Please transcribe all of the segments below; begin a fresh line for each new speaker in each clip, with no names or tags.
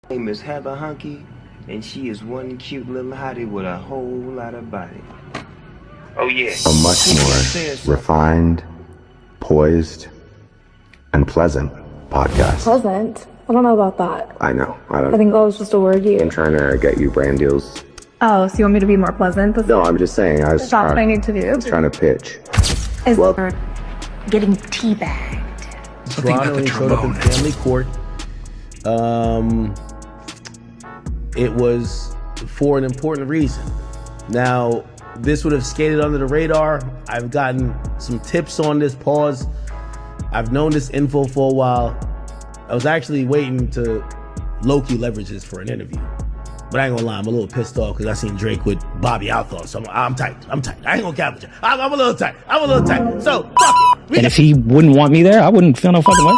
name is Heather Hunky, and she is one cute little hottie with a whole lot of body. Oh yeah.
A much more refined, poised, and pleasant podcast.
Pleasant? I don't know about that.
I know. I
think that was just a word you.
I'm trying to get you brand deals.
Oh, so you want me to be more pleasant?
No, I'm just saying.
That's not what I need to do.
I was trying to pitch.
Is getting teabagged.
Toronto and showed up in family court. It was for an important reason. Now, this would have skated under the radar. I've gotten some tips on this pause. I've known this info for a while. I was actually waiting to low-key leverage this for an interview. But I ain't gonna lie, I'm a little pissed off because I seen Drake with Bobbi Althoff. So I'm tight. I ain't gonna cap with you. I'm a little tight. So, fuck it.
And if he wouldn't want me there, I wouldn't feel no fucking way.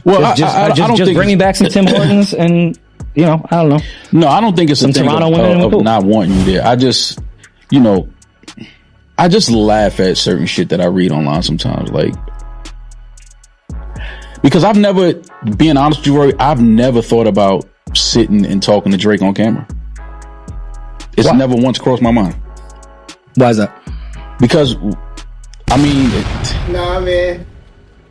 Well, just bring me back some Tim Hortons and, I don't know.
No, I don't think it's
some Toronto women
of not wanting you there. I just laugh at certain shit that I read online sometimes. Like, because I've never, being honest with you, Rory, I've never thought about sitting and talking to Drake on camera. It's never once crossed my mind.
Why is that?
Because,
Nah, man.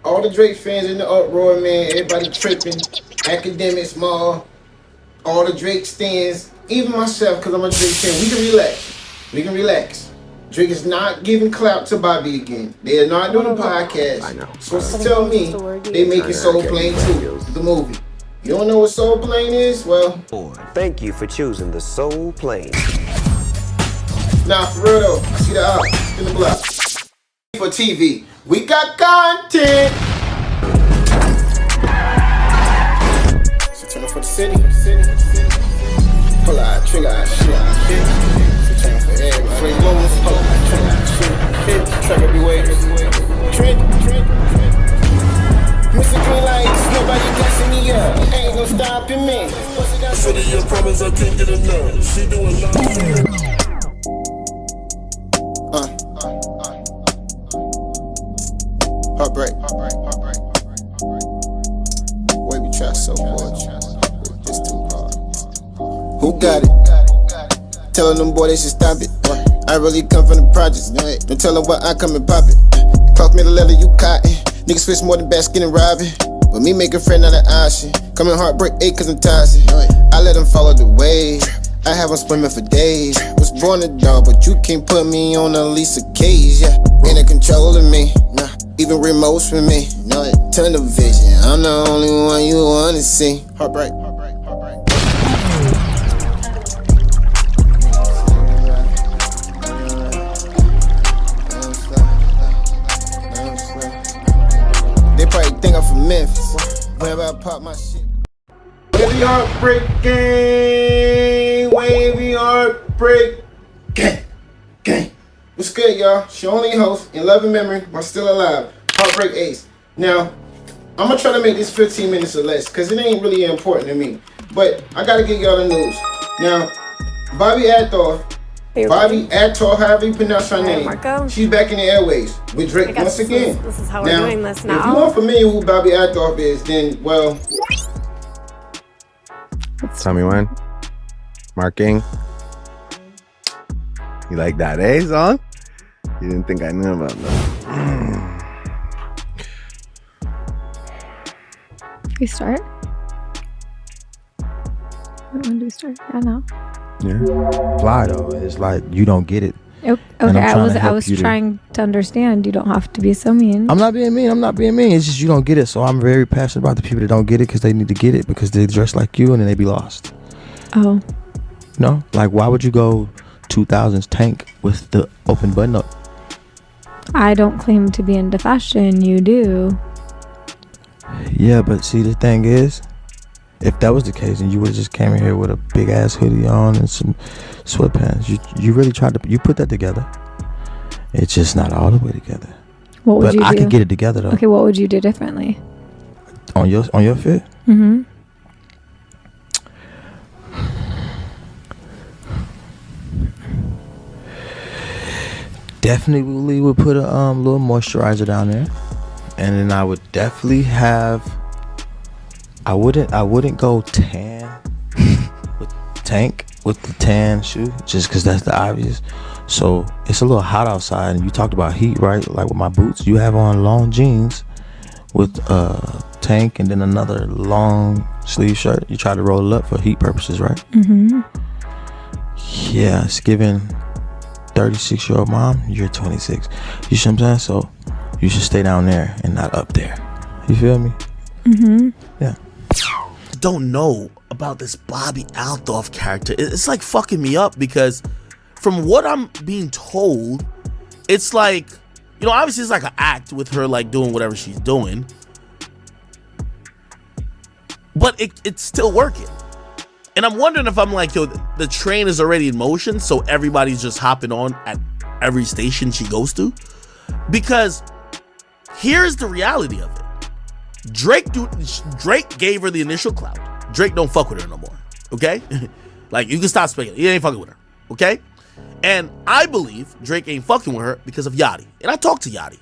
All the Drake fans in the uproar, man. Everybody tripping. Academics, Mall. All the Drake stands. Even myself, because I'm a Drake fan. We can relax. Drake is not giving clout to Bobbi again. They are not doing a podcast.
I know.
So tell me they making Soul Plane 2, the movie. You don't know what Soul Plane is? Well,
Thank you for choosing the Soul Plane.
nah, for real though. I see the out in the block. For TV, we got content. So turn for the city. Pull out, trigger out, shit out, shit. So turn for everybody. Free moments, pull out, trigger out, shit. Track everywhere. Trend. Mr. Green Lights, nobody gassing me up. Ain't no stopping me.
City of promise, I can't get enough. She doing love.
Heartbreak. Wavy track so hard. It's too hard. Who got it? Telling them boy they should stop it. I really come from the projects. Don't tell them why I come and pop it. Cost me the leather, you cotton. Niggas switch more than basket and robbing. But me make a friend not an option. Come in heartbreak 8 cause I'm toxic. I let them follow the wave. I have them swimming for days. Was born a dog, but you can't put me on a lease of cage. Yeah, ain't in control of me. Nah, even remotes for me. No, tunnel vision. I'm the only one you wanna see. Heartbreak. They probably think I'm from Memphis. Whenever I pop my shit. Wavy HeartBreak Gang. Wavy HeartBreak Gang. What's good, y'all? She only host in love and memory while still alive. Heartbreak Ace. Now, I'm gonna try to make this 15 minutes or less because it ain't really important to me. But I gotta get y'all the news. Now, Bobbi Althoff, however you pronounce her name.
Marco.
She's back in the airways with Drake once again.
This is how we're doing this now.
If you aren't familiar with who Bobbi Althoff is, then, well...
Tell me when. Marking. You like that, song? You didn't think I knew about that.
We start? When do we start? Yeah, no.
Yeah. Fly though. It's like you don't get it.
Okay, I was trying to understand. You don't have to be so mean.
I'm not being mean. It's just you don't get it. So I'm very passionate about the people that don't get it because they need to get it because they dress like you and then they be lost.
Oh.
No? Like why would you go 2000s tank with the open button up?
I don't claim to be into fashion. You do.
Yeah, but see the thing is, if that was the case, then you would have just came in here with a big ass hoodie on and some sweatpants. You really tried to. You put that together. It's just not all the way together.
What would you do?
I could get it together though.
Okay, what would you do differently?
On your fit?
Mm-hmm.
Definitely would put a little moisturizer down there, and then I would definitely have I wouldn't go tan with Tank with the tan shoe just because that's the obvious. So it's a little hot outside, and you talked about heat, right? Like with my boots, you have on long jeans with Tank and then another long sleeve shirt. You try to roll it up for heat purposes, right?
Mm-hmm.
Yeah, it's giving 36-year-old mom, you're 26. You see what I'm saying? So you should stay down there and not up there. You feel me?
Mm-hmm.
Yeah.
Don't know about this Bobbi Althoff character. It's like fucking me up because from what I'm being told, it's like, you know, obviously it's like an act with her like doing whatever she's doing, but it's still working. And I'm wondering if I'm like, yo, the train is already in motion, so everybody's just hopping on at every station she goes to. Because here's the reality of it. Drake gave her the initial clout. Drake don't fuck with her no more, okay? Like, you can stop speculating. He ain't fucking with her, okay? And I believe Drake ain't fucking with her because of Yachty. And I talked to Yachty.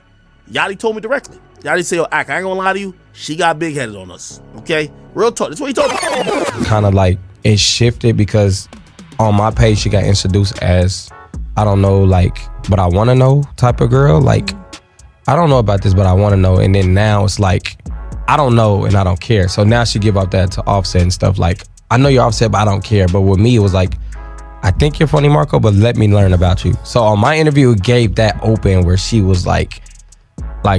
Yachty told me directly. Yachty said, yo, Ak, I ain't gonna lie to you, she got big-headed on us, okay? Real talk. That's what he told me.
Kind of like, it shifted because on my page, she got introduced as, I don't know, like, but I want to know type of girl. Like, I don't know about this, but I want to know. And then now it's like, I don't know and I don't care. So now she give up that to Offset and stuff. Like, I know you're Offset, but I don't care. But with me, it was like, I think you're funny, Marco, but let me learn about you. So on my interview, it gave that open where she was like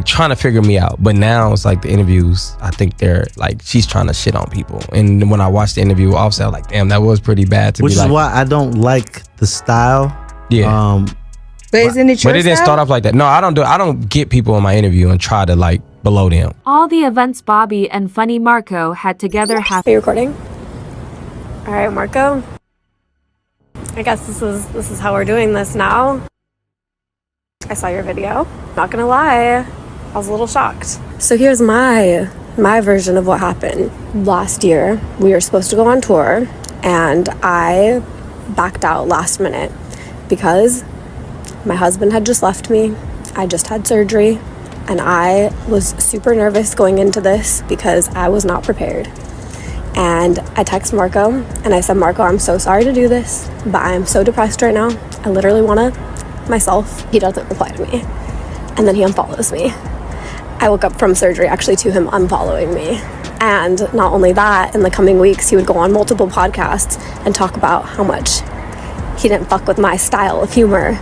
trying to figure me out. But now it's like the interviews, I think they're like, she's trying to shit on people. And when I watched the interview with Offset, I was like, damn, that was pretty bad to
Which
be
is
like,
why I don't like the style.
Yeah.
But isn't it your
But it didn't start off like that. No, I don't get people in my interview and try to like below them.
All the events Bobbi and Funny Marco had together have.
Are you recording? All right, Marco. I guess this is how we're doing this now. I saw your video. Not gonna lie, I was a little shocked. So here's my version of what happened. Last year, we were supposed to go on tour, and I backed out last minute because my husband had just left me. I just had surgery, and I was super nervous going into this because I was not prepared. And I texted Marco, and I said, Marco, I'm so sorry to do this, but I am so depressed right now. I literally want to myself. He doesn't reply to me. And then he unfollows me. I woke up from surgery actually to him unfollowing me. And not only that, in the coming weeks, he would go on multiple podcasts and talk about how much he didn't fuck with my style of humor.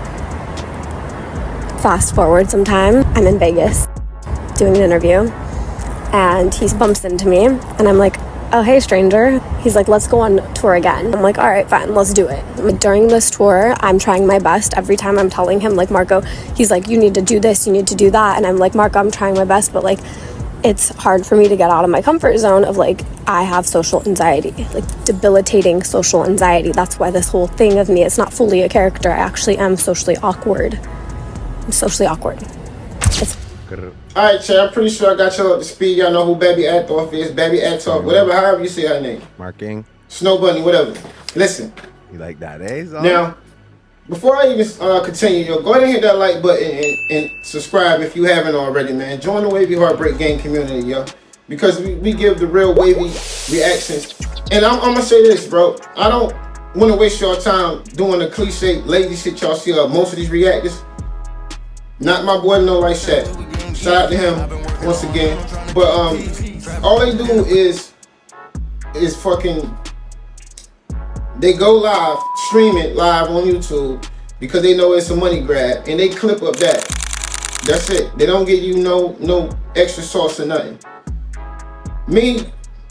Fast forward some time, I'm in Vegas doing an interview, and he bumps into me, and I'm like, oh, hey, stranger. He's like, let's go on tour again. I'm like, all right, fine, let's do it. During this tour, I'm trying my best. Every time I'm telling him, like, Marco, he's like, you need to do this, you need to do that. And I'm like, Marco, I'm trying my best, but like, it's hard for me to get out of my comfort zone of like, I have social anxiety, like debilitating social anxiety. That's why this whole thing of me, it's not fully a character. I actually am socially awkward. I'm socially awkward.
Alright, Chad, I'm pretty sure I got y'all up to speed. Y'all know who Bobbi Althoff is. Bobbi Althoff, whatever, however you say her name.
Marking.
Snow Bunny, whatever. Listen.
You like that, eh? Zon?
Now, before I even continue, yo, go ahead and hit that like button and subscribe if you haven't already, man. Join the Wavy HeartBreak Gang community, yo. Because we give the real wavy reactions. And I'm going to say this, bro. I don't want to waste your time doing the cliche lazy shit y'all see of most of these reactors. Not my boy No Like Shaq. Shout out to him once again. But all they do is fucking, they go live, stream it live on YouTube because they know it's a money grab, and they clip up that. That's it. They don't give you no extra sauce or nothing. Me,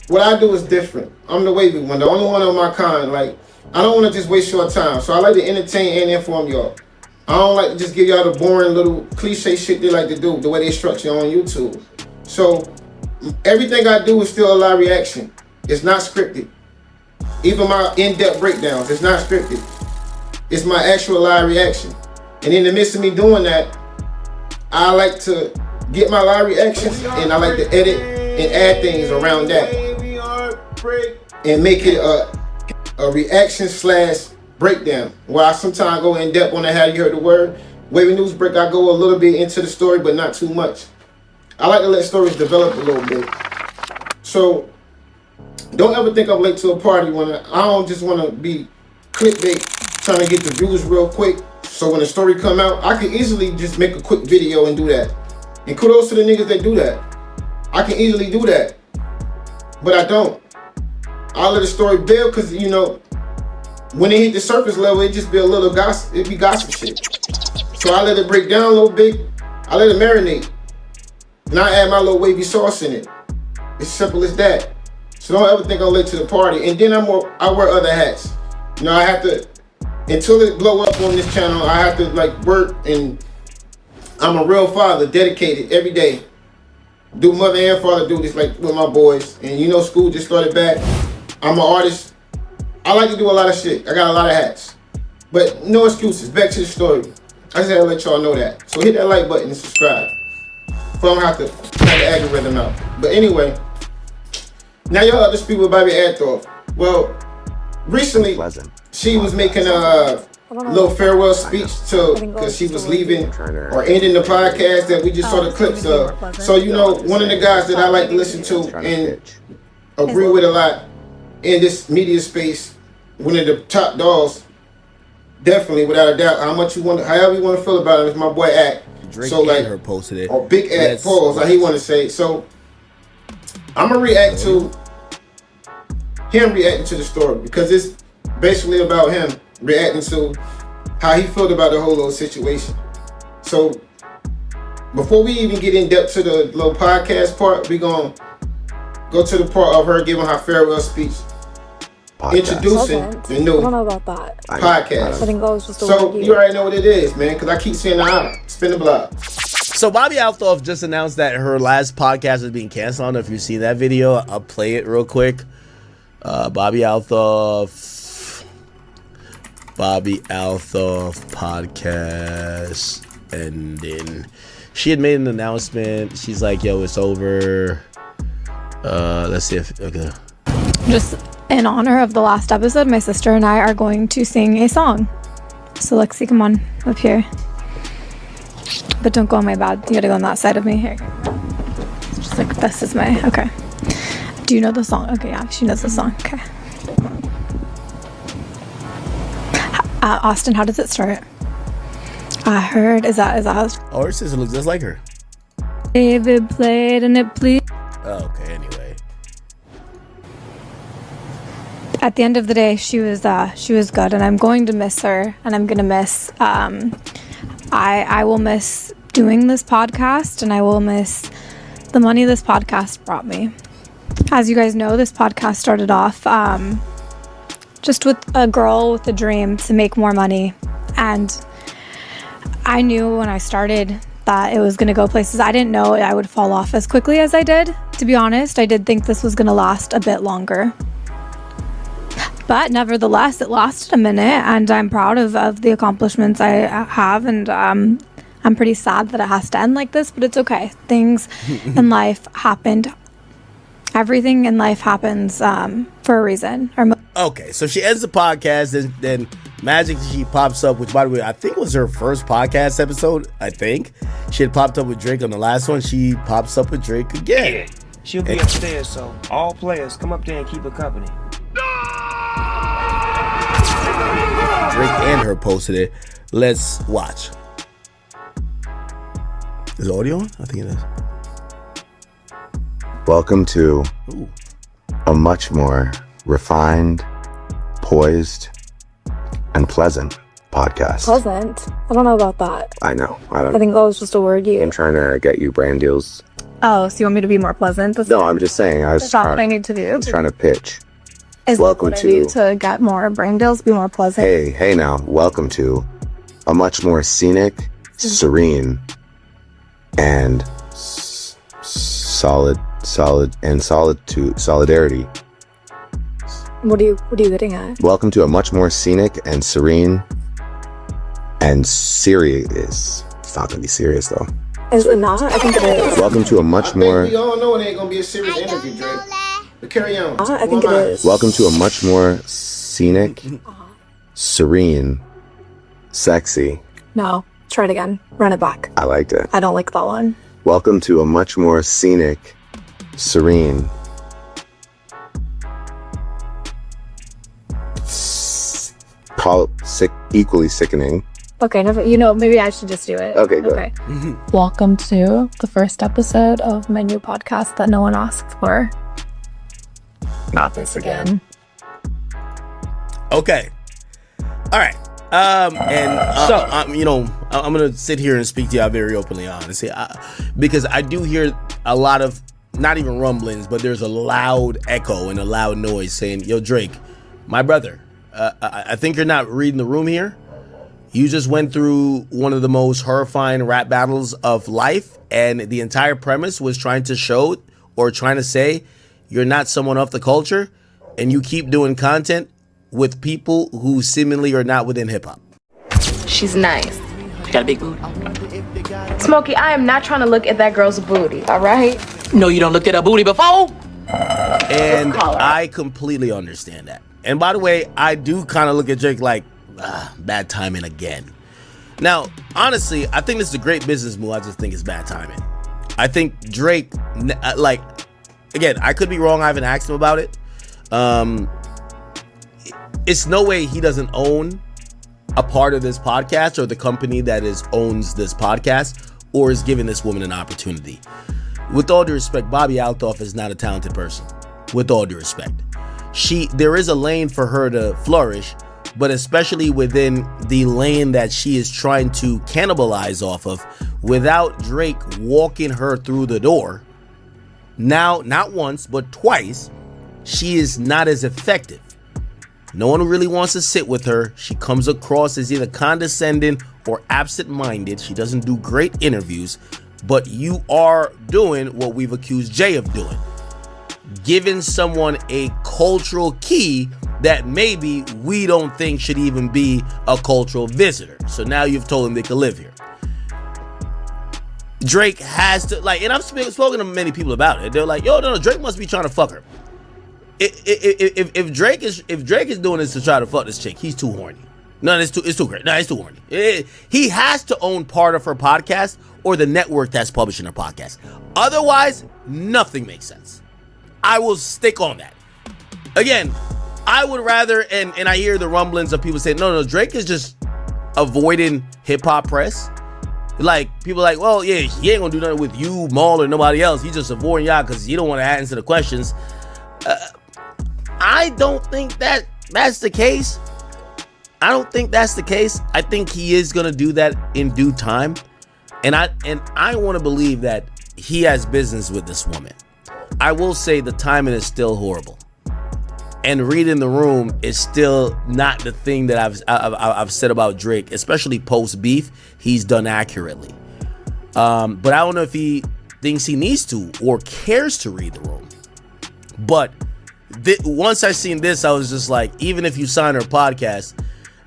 what I do is different. I'm the wavy one, the only one of my kind. Like, I don't want to just waste your time, so I like to entertain and inform y'all. I don't like to just give y'all the boring little cliche shit they like to do, the way they structure on YouTube. So everything I do is still a live reaction. It's not scripted. Even my in-depth breakdowns, it's not scripted. It's my actual live reaction. And in the midst of me doing that, I like to get my live reactions and I like to edit and add things around that. And make it a reaction / breakdown, where I sometimes go in depth on how you heard the word. Wavy News Break, I go a little bit into the story, but not too much. I like to let stories develop a little bit. So Don't ever think I'm late to a party when I don't just want to be clickbait, trying to get the views real quick. So when the story come out, I can easily just make a quick video and do that. And kudos to the niggas that do that. I can easily do that, but I don't. I let the story build because, you know, when it hit the surface level, it just be a little gossip. It be gossip shit. So I let it break down a little bit. I let it marinate. And I add my little wavy sauce in it. It's simple as that. So don't ever think I'm late to the party. And then I wear other hats. You know, I have to, until it blow up on this channel, I have to like work, and I'm a real father, dedicated every day. Do mother and father duties like with my boys. And you know, school just started back. I'm an artist. I like to do a lot of shit. I got a lot of hats. But no excuses. Back to the story. I just had to let y'all know that. So hit that like button and subscribe. So I don't have to cut the algorithm out. But anyway, now y'all up to speak with Bobbi Althoff. Well, recently she was making a little farewell speech to, because she was leaving or ending the podcast that we just saw the clips of. So you know, one of the guys that I like to listen to and agree with a lot in this media space, one of the top dogs, definitely without a doubt. However you want to feel about him, is my boy Act.
Drake
so like
her posted it.
Or Big Act pause, like he want to say. So I'm gonna react to him reacting to the story, because it's basically about him reacting to how he felt about the whole little situation. So before we even get in depth to the little podcast part, we gonna go to the part of her giving her farewell speech, introducing the new
I don't know about that.
podcast.
I think that was just a
So
word
you already know what it is, man, because I keep saying spin the block.
So Bobbi Althoff just announced that her last podcast is being canceled. I don't know if you've seen that video. I'll play it real quick. Bobbi Althoff podcast ending. She had made an announcement. She's like, yo, it's over. Let's see if okay.
Just in honor of the last episode, my sister and I are going to sing a song. So Lexi, come on up here. But don't go on my bed. You gotta go on that side of me. Here. It's just like this is my okay. Do you know the song? Okay, yeah, she knows the song. Okay. Austin, how does it start? I heard. Is that how?
Oh, her sister looks just like her.
David played and it please.
Oh, okay. Anyway.
At the end of the day, she was good, and I'm going to miss her, and I'm gonna miss. I will miss doing this podcast, and I will miss the money this podcast brought me. As you guys know, this podcast started off just with a girl with a dream to make more money, and I knew when I started that it was going to go places. I didn't know I would fall off as quickly as I did, to be honest. I did think this was going to last a bit longer. But nevertheless, it lasted a minute, and I'm proud of the accomplishments I have, and I'm pretty sad that it has to end like this, but it's okay. Things in life happened. Everything in life happens for a reason.
Okay, so she ends the podcast, and then magically she pops up, which, by the way, I think was her first podcast episode. I think she had popped up with Drake on the last one. She pops up with Drake again.
Yeah, she'll be upstairs, so all players come up there and keep her company.
Drake and her posted it. Let's watch. Is the audio on? I think it is.
Welcome to a much more refined, poised, and pleasant podcast.
Pleasant? I don't know about that.
I know. I
think that was just a word you.
I'm trying to get you brand deals.
Oh, so you want me to be more pleasant?
No, I'm just saying.
That's not what I need to do.
I was trying to pitch.
Is welcome what I need to get more brand deals, be more pleasant?
Hey now. Welcome to a much more scenic, serene, and solidarity.
What are you getting at?
Welcome to a much more scenic and serene and serious. It's not gonna be serious though.
Is it not? I think it is.
Welcome to a much more.
We all know it ain't gonna be a serious interview, Drake. But carry on.
I think it is.
Welcome to a much more scenic, serene, sexy.
No, try it again. Run it back.
I liked it.
I don't like that one.
Welcome to a much more scenic, serene, call it equally sickening.
Okay, maybe I should just do it.
Okay, go
ahead. Welcome to the first episode of my new podcast that no one asked for.
Not this again.
Okay. All right. I'm gonna sit here and speak to y'all very openly, honestly, because I do hear a lot of not even rumblings, but there's a loud echo and a loud noise saying, "Yo, Drake, my brother, I think you're not reading the room here. You just went through one of the most horrifying rap battles of life, and the entire premise was trying to show or trying to say you're not someone of the culture, and you keep doing content with people who seemingly are not within hip hop."
She's nice. She got a big booty. Smokey, I am not trying to look at that girl's booty, all right?
No, you don't look at her booty before.
And I completely understand that. And by the way, I do kind of look at Drake like, bad timing again. Now, honestly, I think this is a great business move. I just think it's bad timing. I think Drake, again, I could be wrong. I haven't asked him about it. It's no way he doesn't own a part of this podcast or the company that owns this podcast or is giving this woman an opportunity. With all due respect, Bobbi Althoff is not a talented person. With all due respect. There is a lane for her to flourish, but especially within the lane that she is trying to cannibalize off of, without Drake walking her through the door, now, not once, but twice, she is not as effective. No one really wants to sit with her. She comes across as either condescending or absent-minded. She doesn't do great interviews, but you are doing what we've accused Jay of doing. Giving someone a cultural key that maybe we don't think should even be a cultural visitor. So now you've told them they can live here. Drake has to, and I've spoken to many people about it. They're like, yo, no, Drake must be trying to fuck her. If Drake is doing this to try to fuck this chick, he's too horny. No, it's too great. No, it's too horny. He has to own part of her podcast or the network that's publishing her podcast. Otherwise, nothing makes sense. I will stick on that. Again, I would rather, and I hear the rumblings of people saying, no, Drake is just avoiding hip hop press. Like, people are like, well, yeah, he ain't gonna do nothing with you, Maul, or nobody else. He's just avoiding y'all because he don't want to answer the questions. I don't think that's the case. I don't think that's the case. I think he is gonna do that in due time. And I want to believe that he has business with this woman. I will say the timing is still horrible. And reading the room is still not the thing that I've said about Drake, especially post beef. He's done accurately, but I don't know if he thinks he needs to or cares to read the room. But once I seen this, I was just like, even if you sign her podcast,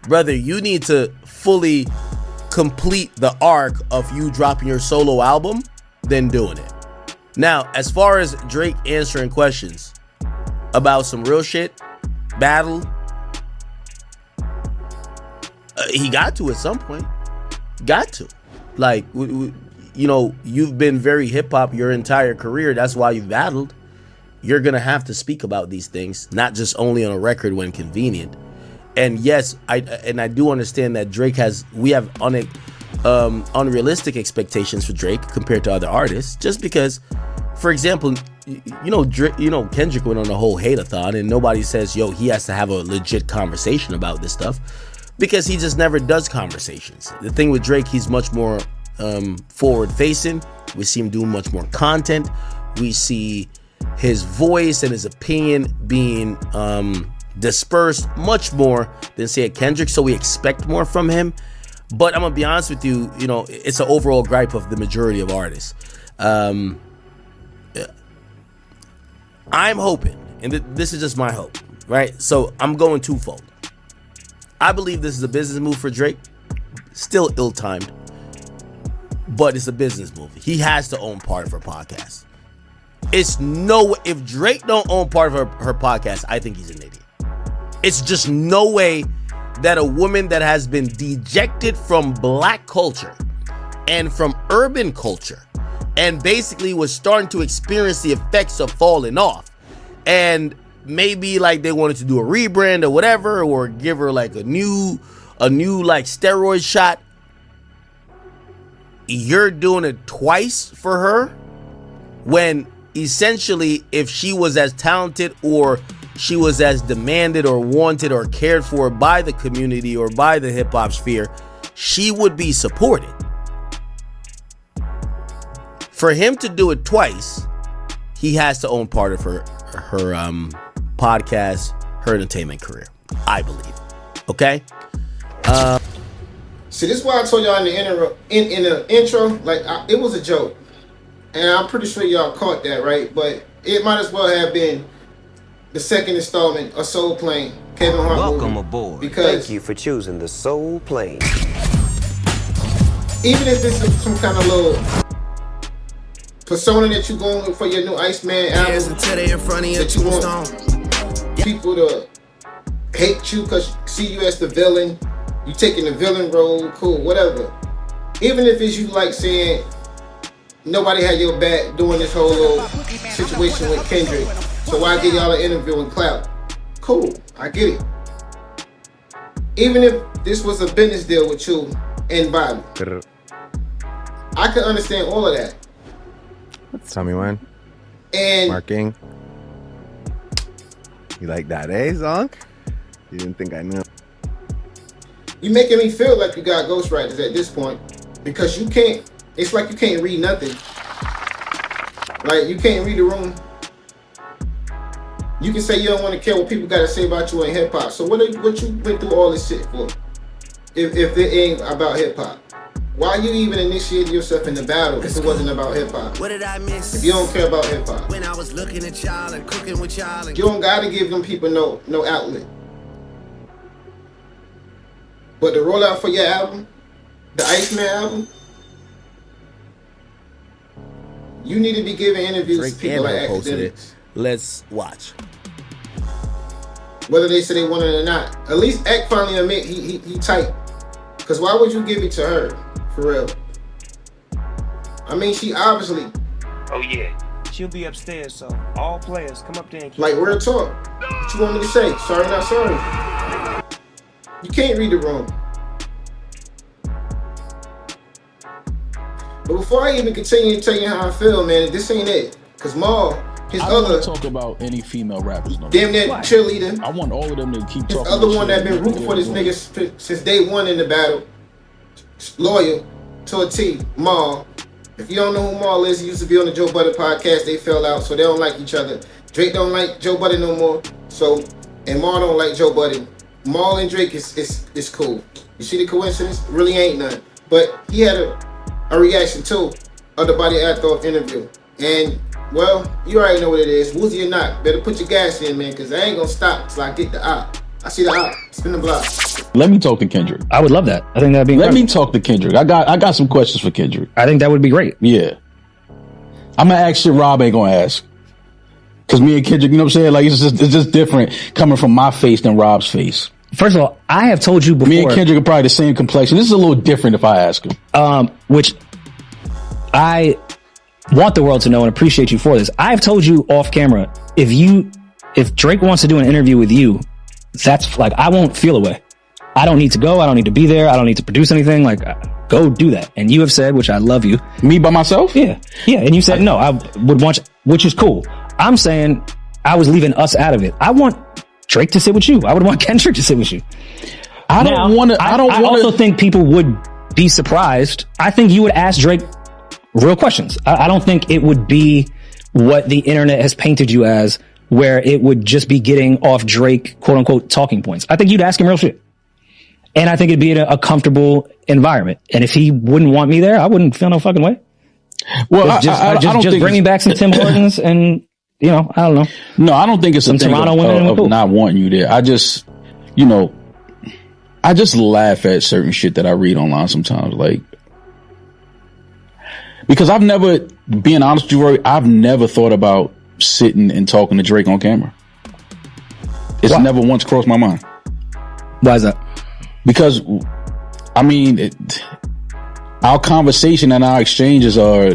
brother, you need to fully complete the arc of you dropping your solo album, then doing it. Now, as far as Drake answering questions about some real shit, battle, he got to at some point. Got to. Like, you've been very hip-hop your entire career. That's why you've battled. You're going to have to speak about these things, not just only on a record when convenient. And yes, I do understand that we have unrealistic expectations for Drake compared to other artists, just because, for example, Kendrick went on a whole hate-a-thon and nobody says, yo, he has to have a legit conversation about this stuff, because he just never does conversations. The thing with Drake, he's much more forward-facing. We see him doing much more content. We see his voice and his opinion being dispersed much more than, say, a Kendrick, so we expect more from him. But I'm gonna be honest with you, it's an overall gripe of the majority of artists. I'm hoping, and this is just my hope, right? So I'm going twofold. I believe this is a business move for Drake, still ill-timed, but it's a business move. He has to own part of her podcast. If Drake don't own part of her podcast, I think he's an idiot. It's just no way that a woman that has been dejected from black culture and from urban culture and basically was starting to experience the effects of falling off, and maybe like they wanted to do a rebrand or whatever, or give her like a new like steroid shot. You're doing it twice for her, when essentially if she was as talented or she was as demanded or wanted or cared for by the community or by the hip hop sphere, she would be supported. For him to do it twice, he has to own part of her podcast, her entertainment career, I believe. Okay?
See, this is why I told y'all in the intro, like, it was a joke. And I'm pretty sure y'all caught that, right? But it might as well have been the second installment of Soul Plane, Kevin Hart
Welcome
movie.
aboard.
Because
Thank you for choosing the Soul Plane.
even if this is some kind of little persona that you're going with for your new Iceman album, that you want people to hate you because see you as the villain, you taking the villain role, cool, whatever. Even if it's you like saying nobody had your back doing this whole little situation with Kendrick, so why give y'all an interview and clap? Cool, I get it. Even if this was a business deal with you and Bobbi, I can understand all of that.
Tell me when.
And
Marking. You like that, eh, Zonk? You didn't think I knew.
you making me feel like you got ghostwriters at this point, because you can't. It's like you can't read nothing. Like you can't read the room. You can say you don't want to care what people got to say about you in hip hop. So what you went through all this shit for? If it ain't about hip hop, why you even initiated yourself in the battle if it wasn't about hip hop?
What did I miss?
If you don't care about hip hop,
When I was looking at y'all and cooking with y'all and
you don't gotta give them people no outlet. But the rollout for your album, the Iceman album, you need to be giving interviews to people like academics.
Let's watch.
Whether they say they want it or not. At least Ek finally admit he tight. Cause why would you give it to her? For real. I mean, she obviously.
Oh yeah, she'll be upstairs, so all players come up there and keep
Like real talk. What you want me to say? Sorry, not sorry. You can't read the room. But before I even continue to tell you how I feel, man, this ain't it. Cause Maul, his
I don't
other
want to talk about any female rappers. No
damn that cheerleader.
I want all of them to keep
His
talking.
other
about
one that
shit.
been rooting for this nigga since day one in the battle. Loyal to a T, Maul. If you don't know who Maul is, he used to be on the Joe Budden podcast. They fell out, so they don't like each other. Drake don't like Joe Budden no more. So, and Maul don't like Joe Budden. Maul and Drake is cool. You see the coincidence? Really ain't none. But he had a reaction to the Bobbi Althoff interview. And, well, you already know what it is. Woozy or not, better put your gas in, man, because I ain't going to stop till I get the op. I see the op. Spin the block.
Let me talk to Kendrick.
I would love that. I think that'd be incredible.
Let me talk to Kendrick. I got some questions for Kendrick.
I think that would be great.
Yeah. I'm gonna ask shit Rob ain't gonna ask. Cause me and Kendrick, you know what I'm saying? Like it's just different coming from my face than Rob's face.
First of all, I have told you before.
Me and Kendrick are probably the same complexion. This is a little different if I ask him.
Which I want the world to know and appreciate you for this. I've told you off camera, if Drake wants to do an interview with you, that's like, I won't feel away. I don't need to go. I don't need to be there. I don't need to produce anything. Like, go do that. And you have said, which I love you.
Me by myself?
Yeah. Yeah. And you said, no, I would want, which is cool. I'm saying I was leaving us out of it. I want Drake to sit with you. I would want Kendrick to sit with you. I also think people would be surprised. I think you would ask Drake real questions. I don't think it would be what the internet has painted you as, where it would just be getting off Drake, quote unquote, talking points. I think you'd ask him real shit. And I think it'd be in a comfortable environment. And if he wouldn't want me there, I wouldn't feel no fucking way.
Well,
I don't think bring me back some Tim Hortons and, you know, I don't know.
No, I don't think it's
some Toronto women
of not wanting you there. I just, you know, I just laugh at certain shit that I read online sometimes. Like, because being honest with you, Rory, I've never thought about sitting and talking to Drake on camera. It's never once crossed my mind.
Why is that?
Because, I mean, our conversation and our exchanges are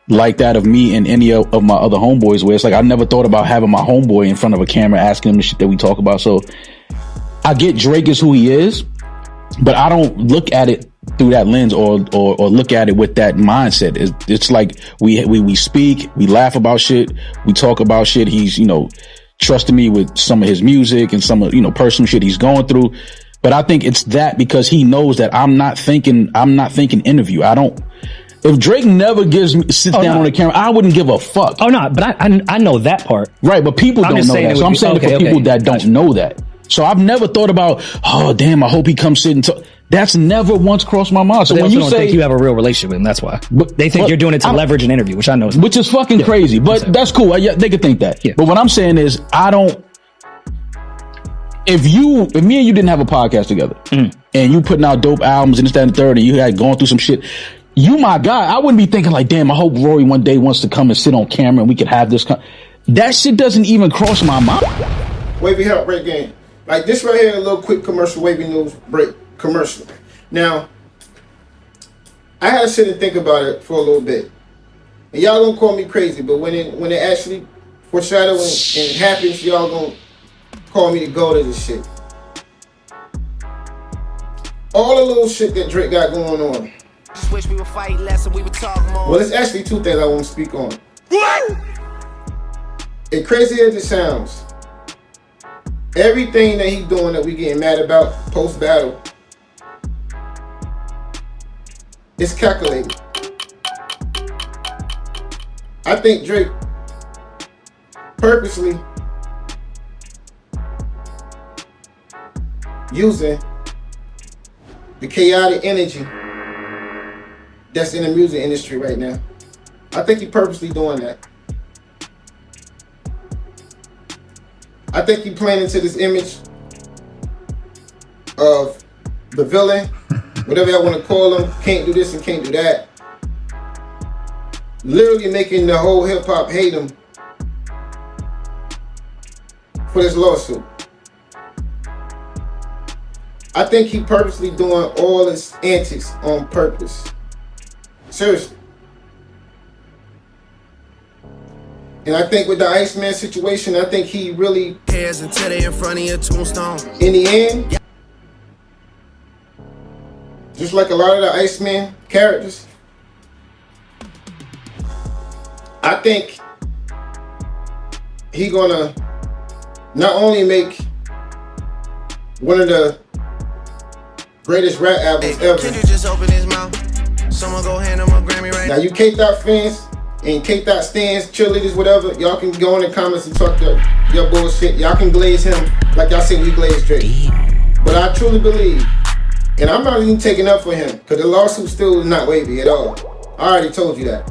like that of me and any of my other homeboys, where it's like I never thought about having my homeboy in front of a camera asking him the shit that we talk about. So I get Drake is who he is, but I don't look at it through that lens or look at it with that mindset. It's like we speak, we laugh about shit, we talk about shit. He's, you know, trusting me with some of his music and some of, you know, personal shit he's going through. But I think it's that because he knows that I'm not thinking interview. If Drake never sits down on the camera, I wouldn't give a fuck.
Oh no, but I know that part.
Right, but people don't know that. So I'm saying it for people that don't know that. So I've never thought about, oh damn, I hope he comes sit and talk. That's never once crossed my mind. So
they
when you
don't
say
think you have a real relationship with him, that's why. But they think you're doing it to leverage an interview, which I know is
which is fucking crazy. But that's cool. They could think that. Yeah. But what I'm saying is, I don't. If me and you didn't have a podcast together, and you putting out dope albums and this, that, and the third, and you had gone through some shit, you my guy, I wouldn't be thinking like, damn, I hope Rory one day wants to come and sit on camera and we could have this. That shit doesn't even cross my mind.
Wavy HeartBreak Gang. Like this right here, a little quick commercial, Wavy News break commercial. Now, I had to sit and think about it for a little bit. And y'all gonna call me crazy, but when it actually foreshadows and happens, y'all gonna call me to go to this shit. All the little shit that Drake got going on.
Just wish we would fight less and we would talk more.
Well, it's actually two things I want to speak on. And crazy as it sounds, everything that he's doing that we getting mad about post-battle, it's calculated. I think Drake purposely using the chaotic energy that's in the music industry right now. I think he purposely doing that. I think he playing into this image of the villain, whatever y'all want to call him, can't do this and can't do that. Literally making the whole hip hop hate him for this lawsuit. I think he purposely doing all his antics on purpose. Seriously. And I think with the Iceman situation, I think he really
cares until they in front of your tombstone.
In the end, just like a lot of the Iceman characters, I think he gonna not only make one of the greatest rap albums ever.
Kendrick just open his mouth. Someone go hand him a Grammy right
now. You K-Dot fans and K-Dot stands, cheerleaders, whatever, y'all can go in the comments and talk your bullshit. Y'all can glaze him like y'all said we glaze Drake. But I truly believe, and I'm not even taking up for him, because the lawsuit still is not wavy at all. I already told you that.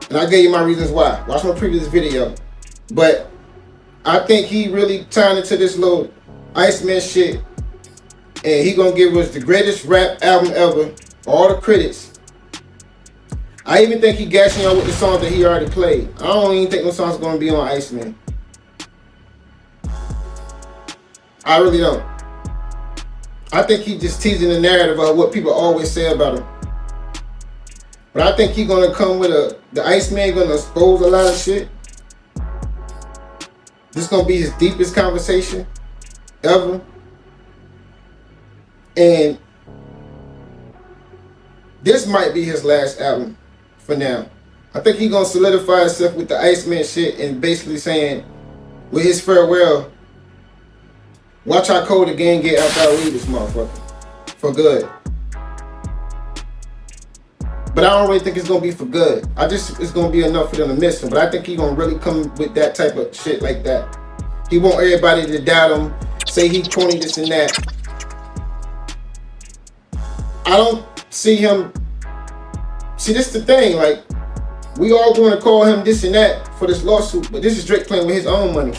And I gave you my reasons why. Watch my previous video. But I think he really tying into this little Iceman shit, and he gonna give us the greatest rap album ever, all the critics. I even think he gashing y'all with the songs that he already played. I don't even think those songs are gonna be on Iceman. I really don't. I think he just teasing the narrative of what people always say about him. But I think he gonna come with the Iceman gonna expose a lot of shit. This is gonna be his deepest conversation ever. And this might be his last album for now. I think he gonna solidify himself with the Iceman shit and basically saying, with his farewell, watch how cold the gang get after I leave this motherfucker. For good. But I don't really think it's gonna be for good. It's gonna be enough for them to miss him. But I think he gonna really come with that type of shit like that. He want everybody to doubt him, say he corny this and that. I don't see him. See, this is the thing. Like, we all going to call him this and that for this lawsuit, but this is Drake playing with his own money.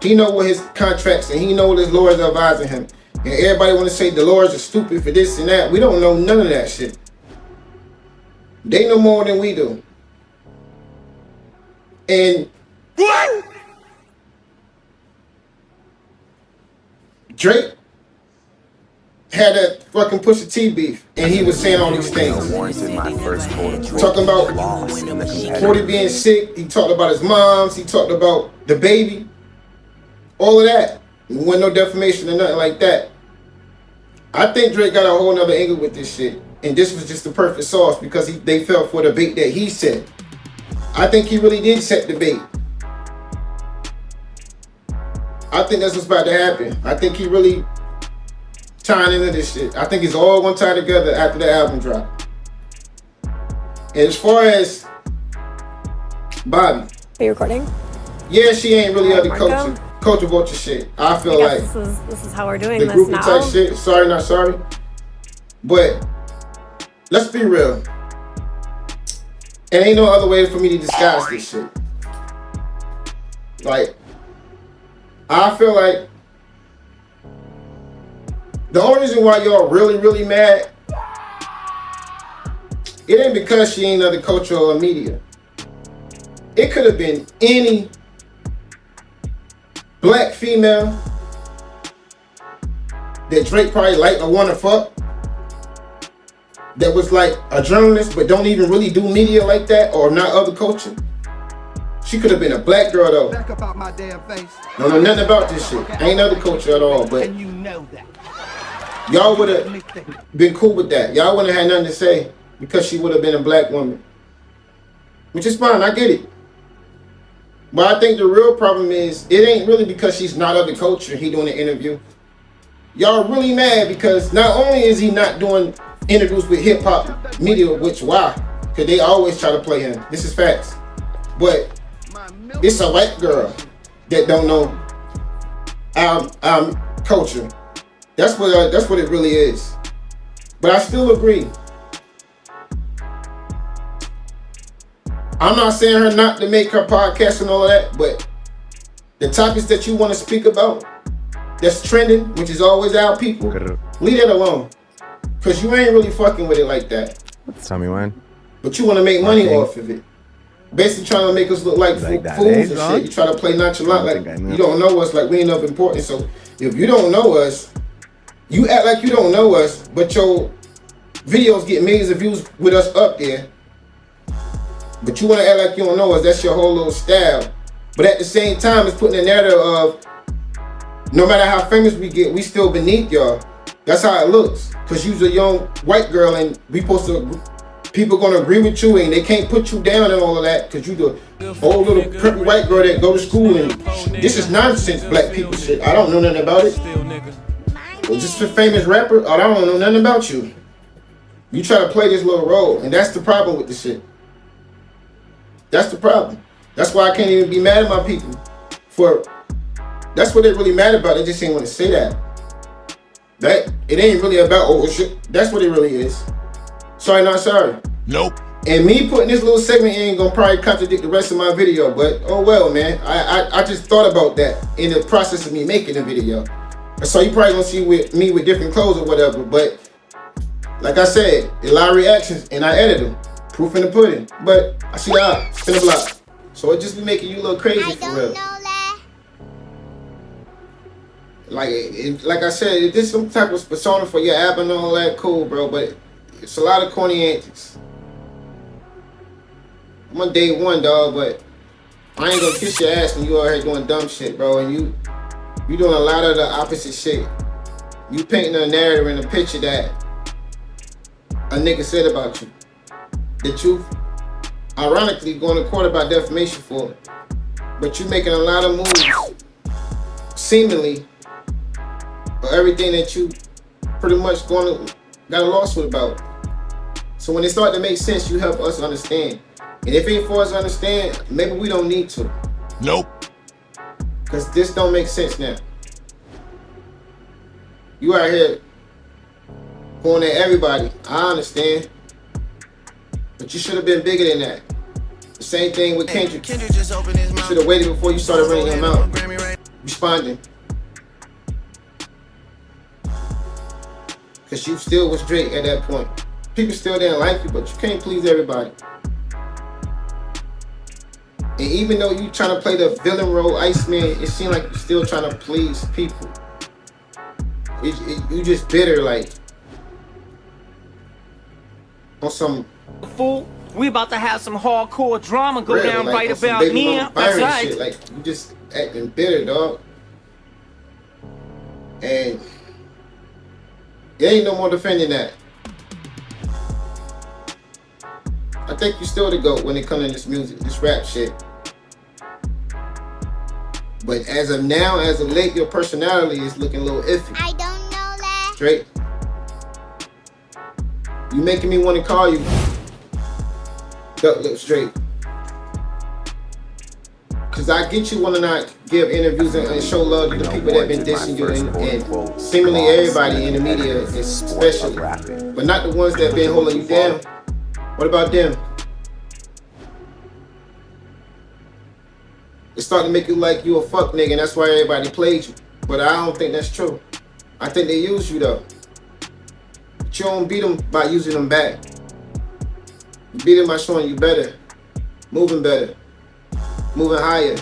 He know what his contracts and he know what his lawyers are advising him. And everybody want to say the lawyers are stupid for this and that. We don't know none of that shit. They know more than we do. And Drake had that fucking Pusha T beef, and he was saying all these things. Talking about 40 being sick. He talked about his moms. He talked about the baby. All of that. There wasn't no defamation or nothing like that. I think Drake got a whole nother angle with this shit. And this was just the perfect sauce because they fell for the bait that he said. I think he really did set the bait. I think that's what's about to happen. I think he really tying into this shit. I think it's all gonna tie together after the album drop. And as far as Bobbi.
Are you recording?
Yeah, she ain't really other
Marco?
culture vulture shit. I feel like
this is how we're doing
the
this
groupie
now.
type shit. Sorry, not sorry. But let's be real. And ain't no other way for me to disguise this shit. Like, I feel like the only reason why y'all really mad, it ain't because she ain't other culture or media. It could have been any black female that Drake probably liked or wanna fuck, that was like a journalist but don't even really do media like that or not other culture. She could have been a black girl though. Back up out my damn face. Don't know nothing about this shit. Ain't other culture at all, but you know that. Y'all would have been cool with that. Y'all wouldn't have had nothing to say because she would have been a black woman. Which is fine, I get it. But I think the real problem is it ain't really because she's not of the culture he doing an interview. Y'all really mad because not only is he not doing interviews with hip hop media, which why? Because they always try to play him. This is facts. But it's a white girl that don't know our culture. That's what it really is. But I still agree. I'm not saying her not to make her podcast and all of that, but the topics that you want to speak about that's trending, which is always our people, leave that alone. Because you ain't really fucking with it like that.
Tell me when.
But you want to make money off of it. Basically trying to make us look like fools and shit. You try to play nonchalant like you don't know us, like we ain't of importance. So if you don't know us, you act like you don't know us, but your videos get millions of views with us up there. But you want to act like you don't know us. That's your whole little style. But at the same time, it's putting a narrative of no matter how famous we get, we still beneath y'all. That's how it looks. Because you's a young white girl and we supposed to, people gonna agree with you and they can't put you down and all of that because you the old little preppy white girl that go to school and this is nonsense black people shit. I don't know nothing about it. Well, just a famous rapper, I don't know nothing about you. You try to play this little role and that's the problem with the shit. That's the problem. That's why I can't even be mad at my people. That's what they really mad about. They just ain't want to say that. That it ain't really about shit. That's what it really is. Sorry, not sorry. Nope. And me putting this little segment in gonna probably contradict the rest of my video, but oh well, man. I just thought about that in the process of me making the video. So you probably gonna see me with different clothes or whatever, but like I said, a lot of reactions and I edit them. Proof in the pudding. But I see the eye, spin the block. So it just be making you look crazy for real. Like I said, if this some type of persona for your app and all that, cool, bro. But it's a lot of corny antics. I'm on day one, dog, but I ain't gonna kiss your ass when you out here doing dumb shit, bro. And you doing a lot of the opposite shit. You painting a narrative and a picture that a nigga said about you. That you, ironically, going to court about defamation for. But you making a lot of moves, seemingly, for everything that you pretty much got a lawsuit about. So when it start to make sense, you help us understand. And if it ain't for us to understand, maybe we don't need to. Nope. Because this don't make sense now. You out here going at everybody. I understand. But you should have been bigger than that. The same thing with Kendrick. You should have waited before you started running him out. Responding. Because you still was Drake at that point. People still didn't like you, but you can't please everybody. And even though you trying to play the villain role, Iceman, it seems like you're still trying to please people. You just bitter, like on some.
Fool, we about to have some hardcore drama go
real,
down
like,
right
on some
about
Baby
me.
Mama
That's
Byron
right.
shit. Like you just acting bitter, dog. And there ain't no more defending that. I think you still the GOAT when it comes to this music, this rap shit. But as of now, as of late, your personality is looking a little iffy. I don't know that. Straight. You making me want to call you Duck Lip Straight. Cause I get you want to not give interviews and show love to the people that been dissing you and seemingly everybody in the media especially. But not the ones that been holding you down. What about them? It's starting to make you like you a fuck nigga and that's why everybody played you. But I don't think that's true. I think they use you though. But you don't beat them by using them back. You beat them by showing you better. Moving better. Moving higher.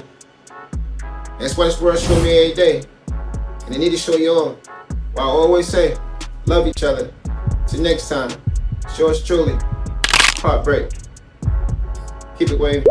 That's why this world show me every day. And they need to show you all. Well, I always say, love each other. Till next time. Yours truly, Heartbreak. Keep it wavy.